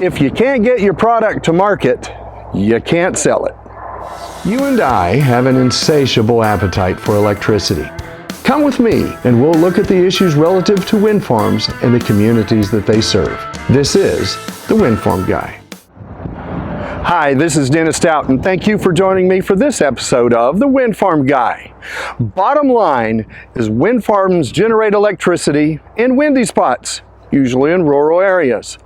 If you can't get your product to market, you can't sell it. You and I have an insatiable appetite for electricity. Come with me and we'll look at the issues relative to wind farms and the communities that they serve. This is the Windfarm Guy. Hi, this is Dennis Stout and thank you for joining me for this episode of the Windfarm Guy. Bottom line is wind farms generate electricity in windy spots, usually in rural areas.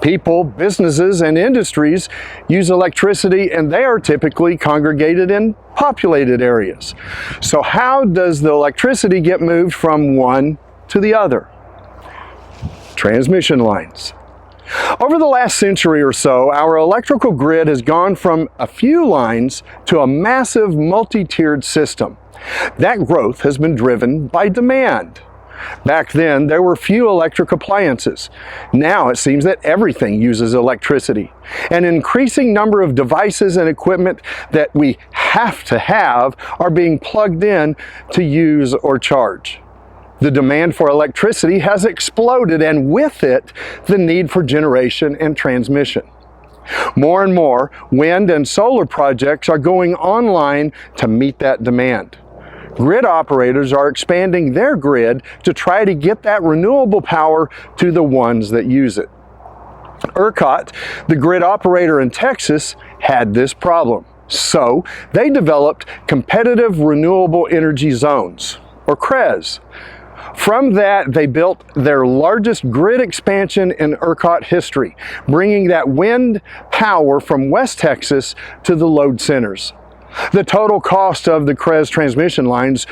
People, businesses, and industries use electricity and they are typically congregated in populated areas. So how does the electricity get moved from one to the other? Transmission lines. Over the last century or so, our electrical grid has gone from a few lines to a massive multi-tiered system. That growth has been driven by demand. Back then, there were few electric appliances. Now it seems that everything uses electricity. An increasing number of devices and equipment that we have to have are being plugged in to use or charge. The demand for electricity has exploded, and with it, the need for generation and transmission. More and more wind and solar projects are going online to meet that demand. Grid operators are expanding their grid to try to get that renewable power to the ones that use it. ERCOT, the grid operator in Texas, had this problem. So they developed competitive renewable energy zones, or CREZ. From that, they built their largest grid expansion in ERCOT history, bringing that wind power from West Texas to the load centers. The total cost of the CREZ transmission lines,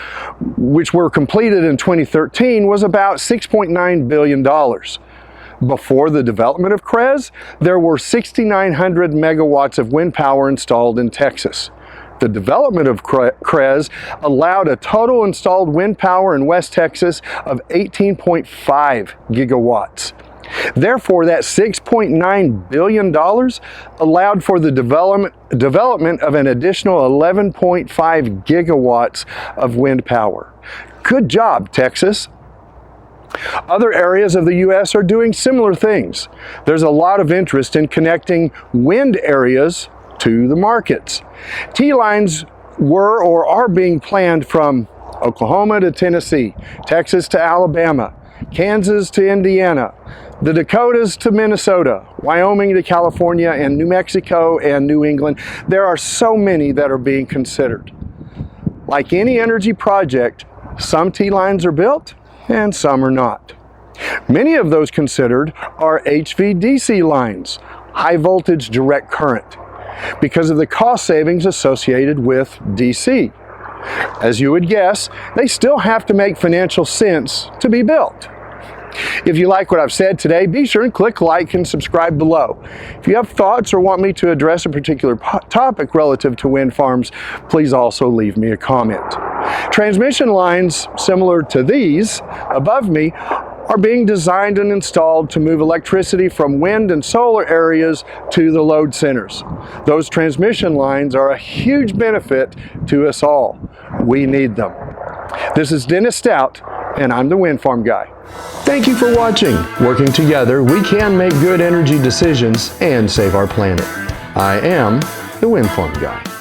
which were completed in 2013, was about $6.9 billion. Before the development of CREZ, there were 6,900 megawatts of wind power installed in Texas. The development of CREZ allowed a total installed wind power in West Texas of 18.5 gigawatts. Therefore, that $6.9 billion allowed for the development of an additional 11.5 gigawatts of wind power. Good job, Texas. Other areas of the U.S. are doing similar things. There's a lot of interest in connecting wind areas to the markets. T-lines were or are being planned from Oklahoma to Tennessee, Texas to Alabama, Kansas to Indiana, the Dakotas to Minnesota, Wyoming to California, and New Mexico and New England. There are so many that are being considered. Like any energy project, some T-lines are built and some are not. Many of those considered are HVDC lines, high voltage direct current, because of the cost savings associated with DC. As you would guess, they still have to make financial sense to be built. If you like what I've said today, be sure and click like and subscribe below. If you have thoughts or want me to address a particular topic relative to wind farms, please also leave me a comment. Transmission lines similar to these above me are being designed and installed to move electricity from wind and solar areas to the load centers. Those transmission lines are a huge benefit to us all. We need them. This is Dennis Stout, and I'm the Windfarm Guy. Thank you for watching. Working together, we can make good energy decisions and save our planet. I am the Windfarm Guy.